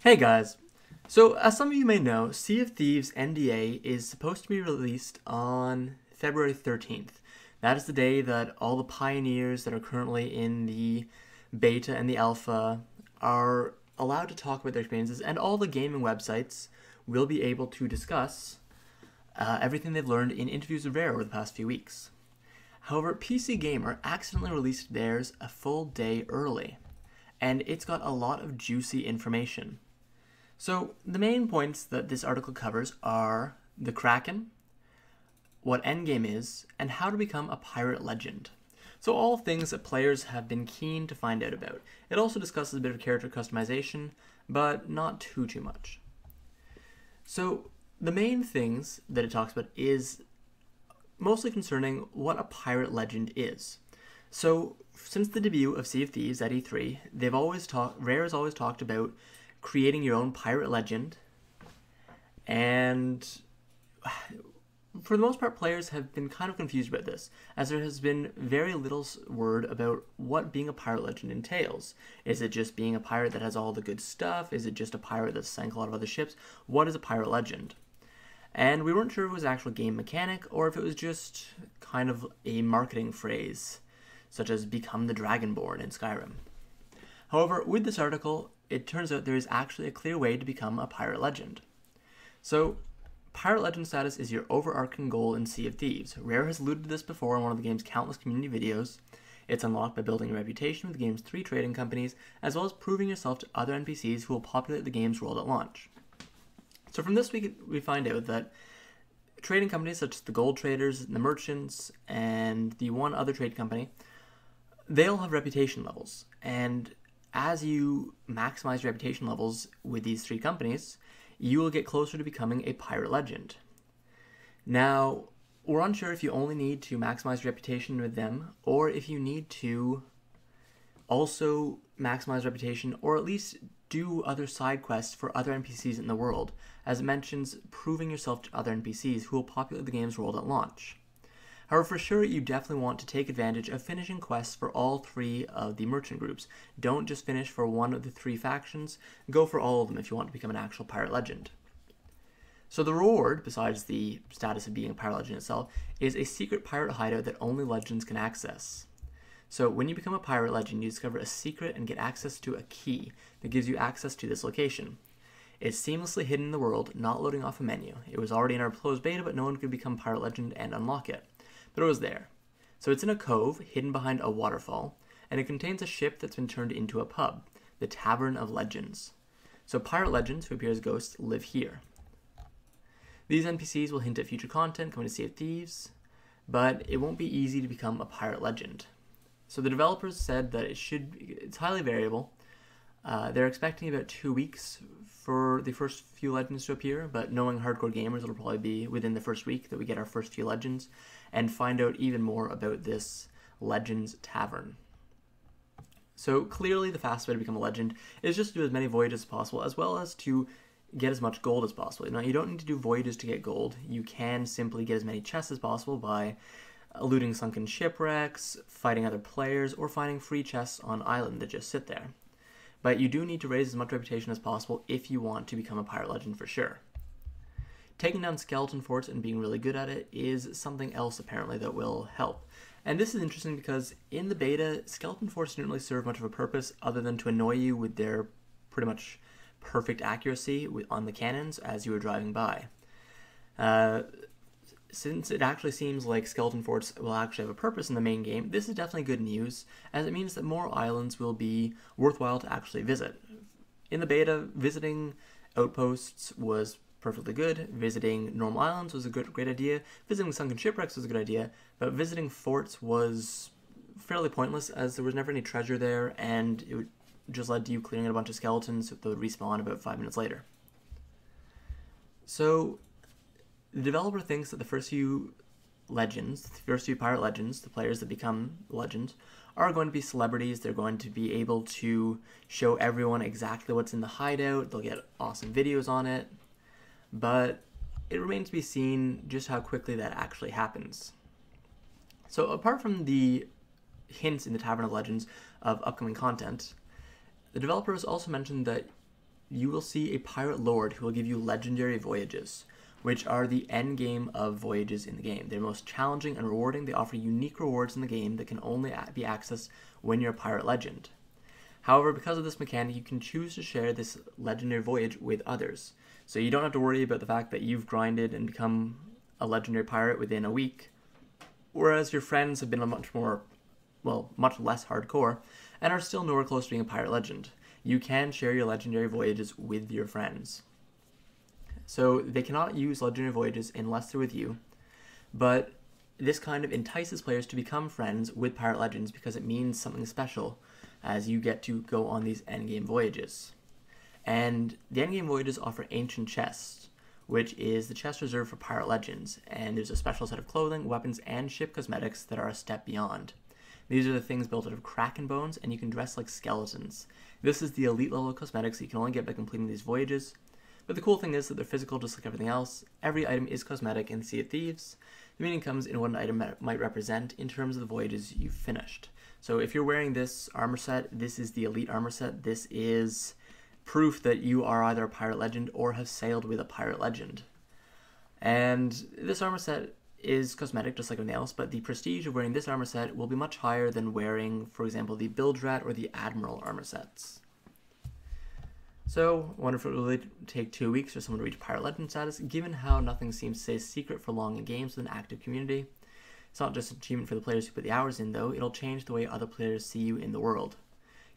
Hey guys! So, as some of you may know, Sea of Thieves NDA is supposed to be released on February 13th. That is the day that all the pioneers that are currently in the beta and the alpha are allowed to talk about their experiences, and all the gaming websites will be able to discuss everything they've learned in interviews with Rare over the past few weeks. However, PC Gamer accidentally released theirs a full day early, and it's got a lot of juicy information. So, the main points that this article covers are the Kraken, what Endgame is, and how to become a pirate legend. So, all things that players have been keen to find out about. It also discusses a bit of character customization, but not too much. So, the main things that it talks about is mostly concerning what a pirate legend is. So, since the debut of Sea of Thieves at E3, Rare has always talked about creating your own pirate legend, and for the most part players have been kind of confused about this, as there has been very little word about what being a pirate legend entails. Is it just being a pirate that has all the good stuff? Is it just a pirate that sank a lot of other ships? What is a pirate legend? And we weren't sure if it was an actual game mechanic or if it was just kind of a marketing phrase, such as become the Dragonborn in Skyrim. However, with this article, it turns out there is actually a clear way to become a pirate legend. So, pirate legend status is your overarching goal in Sea of Thieves. Rare has alluded to this before in one of the game's countless community videos. It's unlocked by building a reputation with the game's 3 trading companies, as well as proving yourself to other NPCs who will populate the game's world at launch. So from this we find out that trading companies such as the gold traders, the merchants, and the one other trade company, they all have reputation levels, and as you maximize reputation levels with these 3 companies, you will get closer to becoming a pirate legend. Now, we're unsure if you only need to maximize reputation with them, or if you need to also maximize reputation, or at least do other side quests for other NPCs in the world, as it mentions proving yourself to other NPCs who will populate the game's world at launch. However, for sure, you definitely want to take advantage of finishing quests for all 3 of the merchant groups. Don't just finish for one of the 3 factions, go for all of them if you want to become an actual pirate legend. So the reward, besides the status of being a pirate legend itself, is a secret pirate hideout that only legends can access. So when you become a pirate legend, you discover a secret and get access to a key that gives you access to this location. It's seamlessly hidden in the world, not loading off a menu. It was already in our closed beta, but no one could become pirate legend and unlock it. But it was there. So it's in a cove, hidden behind a waterfall, and it contains a ship that's been turned into a pub, the Tavern of Legends. So pirate legends who appear as ghosts live here. These NPCs will hint at future content coming to Sea of Thieves, but it won't be easy to become a pirate legend. So the developers said that it's highly variable. They're expecting about 2 weeks for the first few legends to appear, but knowing hardcore gamers, it'll probably be within the first week that we get our first few legends and find out even more about this Legends Tavern. So clearly the fastest way to become a legend is just to do as many voyages as possible, as well as to get as much gold as possible. Now, you don't need to do voyages to get gold. You can simply get as many chests as possible by looting sunken shipwrecks, fighting other players, or finding free chests on island that just sit there. But you do need to raise as much reputation as possible if you want to become a pirate legend for sure. Taking down skeleton forts and being really good at it is something else apparently that will help. And this is interesting because in the beta, skeleton forts didn't really serve much of a purpose other than to annoy you with their pretty much perfect accuracy on the cannons as you were driving by. Since it actually seems like skeleton forts will actually have a purpose in the main game, this is definitely good news, as it means that more islands will be worthwhile to actually visit. In the beta, visiting outposts was perfectly good, visiting normal islands was a great idea, visiting sunken shipwrecks was a good idea, but visiting forts was fairly pointless as there was never any treasure there, and it just led to you clearing out a bunch of skeletons that would respawn about 5 minutes later. So the developer thinks that the first few pirate legends, the players that become legends, are going to be celebrities. They're going to be able to show everyone exactly what's in the hideout. They'll get awesome videos on it. But it remains to be seen just how quickly that actually happens. So apart from the hints in the Tavern of Legends of upcoming content, the developers also mentioned that you will see a pirate lord who will give you legendary voyages, which are the end game of voyages in the game. They're most challenging and rewarding. They offer unique rewards in the game that can only be accessed when you're a pirate legend. However, because of this mechanic, you can choose to share this legendary voyage with others. So you don't have to worry about the fact that you've grinded and become a legendary pirate within a week, whereas your friends have been much less hardcore and are still nowhere close to being a pirate legend. You can share your legendary voyages with your friends. So they cannot use legendary voyages unless they're with you, but this kind of entices players to become friends with pirate legends because it means something special as you get to go on these endgame voyages. And the endgame voyages offer ancient chests, which is the chest reserved for pirate legends, and there's a special set of clothing, weapons, and ship cosmetics that are a step beyond. These are the things built out of Kraken bones, and you can dress like skeletons. This is the elite level of cosmetics that you can only get by completing these voyages. But the cool thing is that they're physical just like everything else. Every item is cosmetic in Sea of Thieves. The meaning comes in what an item might represent in terms of the voyages you've finished. So if you're wearing this armor set, this is the elite armor set. This is proof that you are either a pirate legend or have sailed with a pirate legend. And this armor set is cosmetic just like everything else, but the prestige of wearing this armor set will be much higher than wearing, for example, the Bilge Rat or the Admiral armor sets. So, I wonder if it will really take 2 weeks for someone to reach pirate legend status, given how nothing seems to stay secret for long in games with an active community. It's not just an achievement for the players who put the hours in, though. It'll change the way other players see you in the world.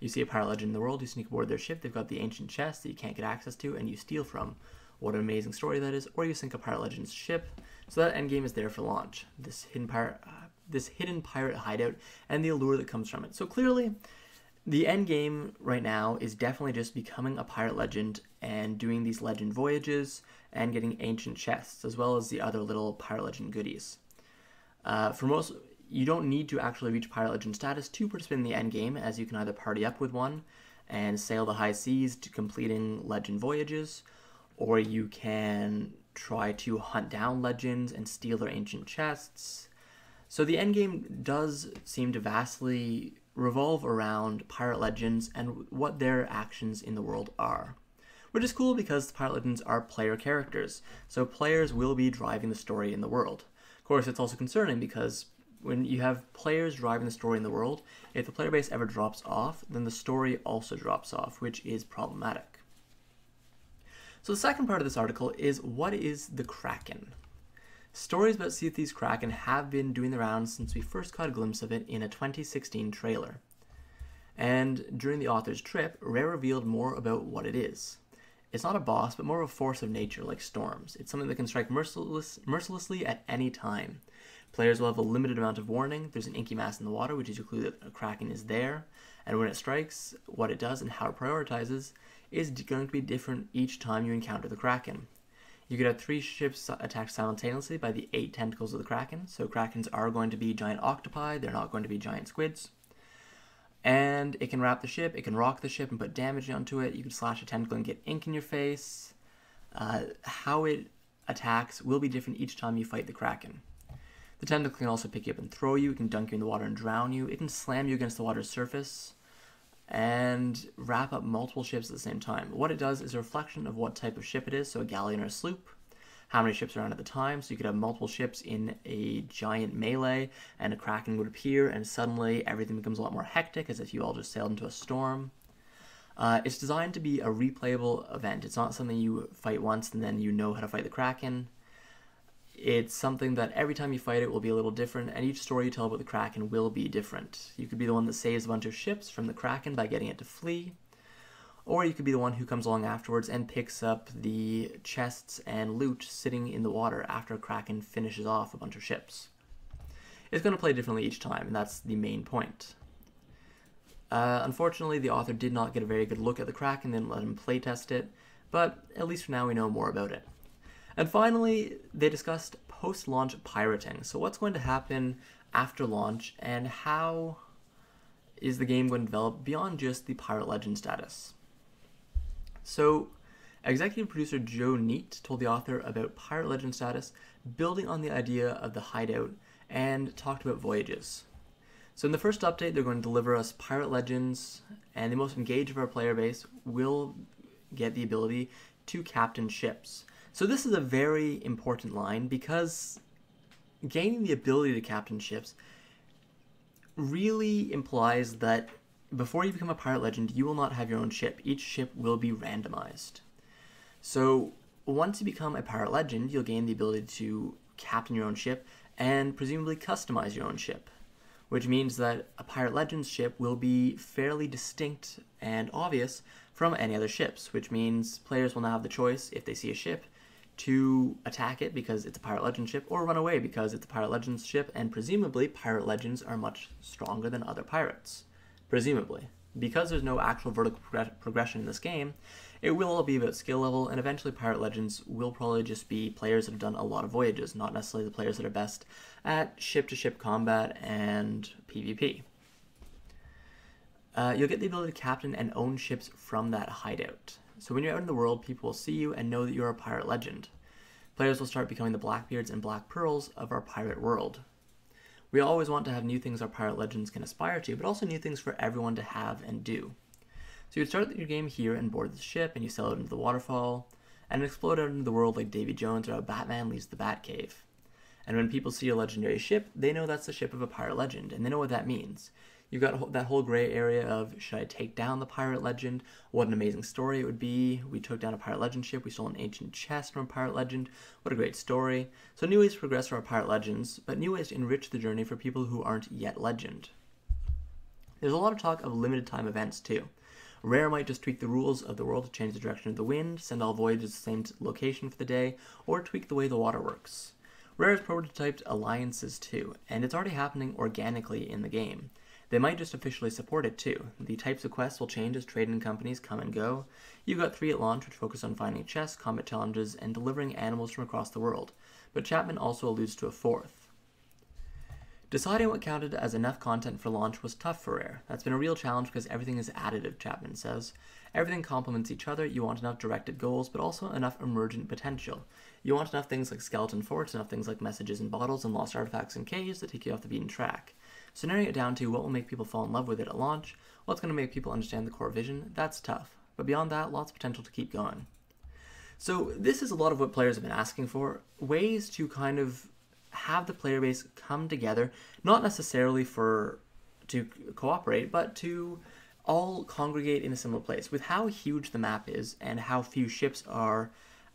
You see a pirate legend in the world, you sneak aboard their ship, they've got the ancient chest that you can't get access to, and you steal from. What an amazing story that is. Or you sink a pirate legend's ship, so that endgame is there for launch. This hidden pirate hideout, and the allure that comes from it. So clearly, the end game right now is definitely just becoming a pirate legend and doing these legend voyages and getting ancient chests, as well as the other little pirate legend goodies. For most, you don't need to actually reach pirate legend status to participate in the end game, as you can either party up with one and sail the high seas to completing legend voyages, or you can try to hunt down legends and steal their ancient chests. So the end game does seem to vastly revolve around pirate legends and what their actions in the world are. Which is cool because the pirate legends are player characters, so players will be driving the story in the world. Of course, it's also concerning because when you have players driving the story in the world, if the player base ever drops off, then the story also drops off, which is problematic. So the second part of this article is, what is the Kraken? Stories about Sea of Thieves Kraken have been doing the rounds since we first caught a glimpse of it in a 2016 trailer. And during the author's trip, Rare revealed more about what it is. It's not a boss, but more of a force of nature like storms. It's something that can strike mercilessly at any time. Players will have a limited amount of warning. There's an inky mass in the water, which is a clue that a Kraken is there. And when it strikes, what it does and how it prioritizes is going to be different each time you encounter the Kraken. You could have 3 ships attacked simultaneously by the 8 tentacles of the Kraken. So Krakens are going to be giant octopi, they're not going to be giant squids. And it can wrap the ship, it can rock the ship and put damage onto it. You can slash a tentacle and get ink in your face. How it attacks will be different each time you fight the Kraken. The tentacle can also pick you up and throw you, it can dunk you in the water and drown you, it can slam you against the water's surface, and wrap up multiple ships at the same time. What it does is a reflection of what type of ship it is, so a galleon or a sloop, how many ships are on at the time, so you could have multiple ships in a giant melee, and a Kraken would appear, and suddenly everything becomes a lot more hectic, as if you all just sailed into a storm. It's designed to be a replayable event. It's not something you fight once and then you know how to fight the Kraken. It's something that every time you fight it will be a little different, and each story you tell about the Kraken will be different. You could be the one that saves a bunch of ships from the Kraken by getting it to flee, or you could be the one who comes along afterwards and picks up the chests and loot sitting in the water after a Kraken finishes off a bunch of ships. It's going to play differently each time, and that's the main point. Unfortunately, the author did not get a very good look at the Kraken, didn't let him playtest it, but at least for now we know more about it. And finally, they discussed post-launch pirating. So what's going to happen after launch, and how is the game going to develop beyond just the Pirate Legend status? So, executive producer Joe Neate told the author about Pirate Legend status, building on the idea of the hideout, and talked about voyages. So in the first update, they're going to deliver us Pirate Legends, and the most engaged of our player base will get the ability to captain ships. So this is a very important line because gaining the ability to captain ships really implies that before you become a pirate legend, you will not have your own ship. Each ship will be randomized. So once you become a pirate legend, you'll gain the ability to captain your own ship and presumably customize your own ship, which means that a pirate legend's ship will be fairly distinct and obvious from any other ships, which means players will now have the choice, if they see a ship, to attack it because it's a pirate legend ship, or run away because it's a pirate legends ship, and presumably pirate legends are much stronger than other pirates. Presumably. Because there's no actual vertical progression in this game, it will all be about skill level, and eventually pirate legends will probably just be players that have done a lot of voyages, not necessarily the players that are best at ship-to-ship combat and PvP. You'll get the ability to captain and own ships from that hideout. So when you're out in the world, people will see you and know that you're a pirate legend. Players will start becoming the Blackbeards and Black Pearls of our pirate world. We always want to have new things our pirate legends can aspire to, but also new things for everyone to have and do. So you start your game here and board the ship, and you sail out into the waterfall, and explode out into the world like Davy Jones or how Batman leaves the Batcave. And when people see a legendary ship, they know that's the ship of a pirate legend, and they know what that means. You've got that whole gray area of, should I take down the pirate legend? What an amazing story it would be. We took down a pirate legend ship. We stole an ancient chest from a pirate legend. What a great story. So new ways to progress for our pirate legends, but new ways to enrich the journey for people who aren't yet legend. There's a lot of talk of limited time events too. Rare might just tweak the rules of the world to change the direction of the wind, send all voyages to the same location for the day, or tweak the way the water works. Rare has prototyped alliances too, and it's already happening organically in the game. They might just officially support it too. The types of quests will change as trading companies come and go. You've got 3 at launch, which focus on finding chests, combat challenges, and delivering animals from across the world. But Chapman also alludes to a 4th. Deciding what counted as enough content for launch was tough for Rare. That's been a real challenge because everything is additive, Chapman says. Everything complements each other. You want enough directed goals, but also enough emergent potential. You want enough things like skeleton forts, enough things like messages in bottles and lost artifacts and caves that take you off the beaten track. So narrowing it down to what will make people fall in love with it at launch, what's going to make people understand the core vision, that's tough. But beyond that, lots of potential to keep going. So this is a lot of what players have been asking for, ways to kind of have the player base come together, not necessarily to cooperate, but to all congregate in a similar place. With how huge the map is and how few ships are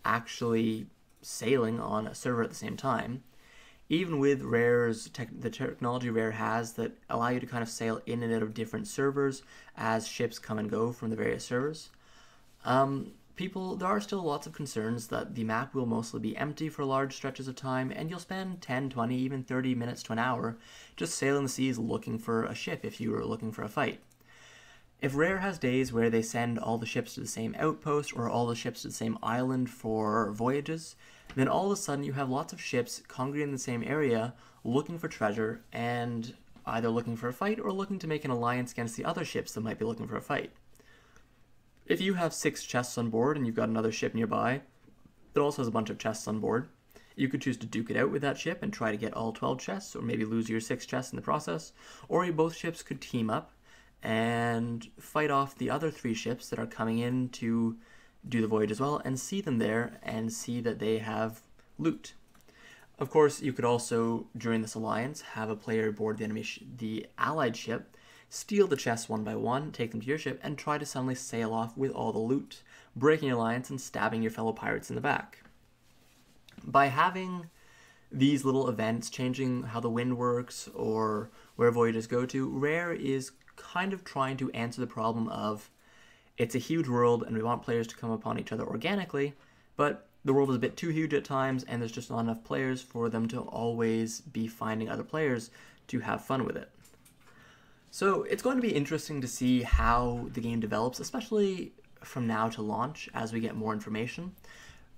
actually sailing on a server at the same time, even with the technology Rare has that allow you to kind of sail in and out of different servers as ships come and go from the various servers, there are still lots of concerns that the map will mostly be empty for large stretches of time, and you'll spend 10, 20, even 30 minutes to an hour just sailing the seas looking for a ship if you were looking for a fight. If Rare has days where they send all the ships to the same outpost or all the ships to the same island for voyages, then all of a sudden you have lots of ships congregating in the same area looking for treasure and either looking for a fight or looking to make an alliance against the other ships that might be looking for a fight. If you have 6 chests on board and you've got another ship nearby that also has a bunch of chests on board, you could choose to duke it out with that ship and try to get all 12 chests, or maybe lose your 6 chests in the process, or both ships could team up and fight off the other 3 ships that are coming in to do the voyage as well, and see them there and see that they have loot. Of course, you could also, during this alliance, have a player board the allied ship, steal the chests one by one, take them to your ship, and try to suddenly sail off with all the loot, breaking your alliance and stabbing your fellow pirates in the back. By having these little events, changing how the wind works or where voyages go to, Rare is kind of trying to answer the problem of, it's a huge world and we want players to come upon each other organically, but the world is a bit too huge at times and there's just not enough players for them to always be finding other players to have fun with it. So it's going to be interesting to see how the game develops, especially from now to launch as we get more information.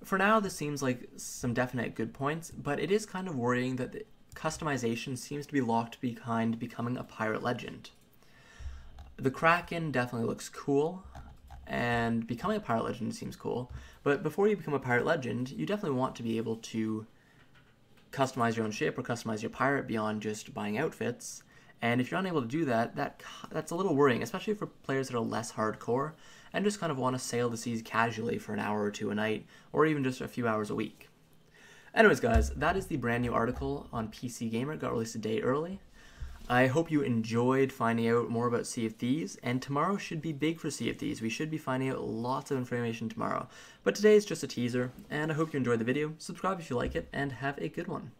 For now, this seems like some definite good points, but it is kind of worrying that the customization seems to be locked behind becoming a pirate legend. The Kraken definitely looks cool, and becoming a pirate legend seems cool, but before you become a pirate legend, you definitely want to be able to customize your own ship or customize your pirate beyond just buying outfits, And if you're unable to do that, that's a little worrying, especially for players that are less hardcore and just kind of want to sail the seas casually for an hour or two a night, or even just a few hours a week. Anyways, guys, that is the brand new article on PC Gamer. It got released a day early. I hope you enjoyed finding out more about Sea of Thieves, and tomorrow should be big for Sea of Thieves. We should be finding out lots of information tomorrow. But today is just a teaser, and I hope you enjoyed the video. Subscribe if you like it, and have a good one.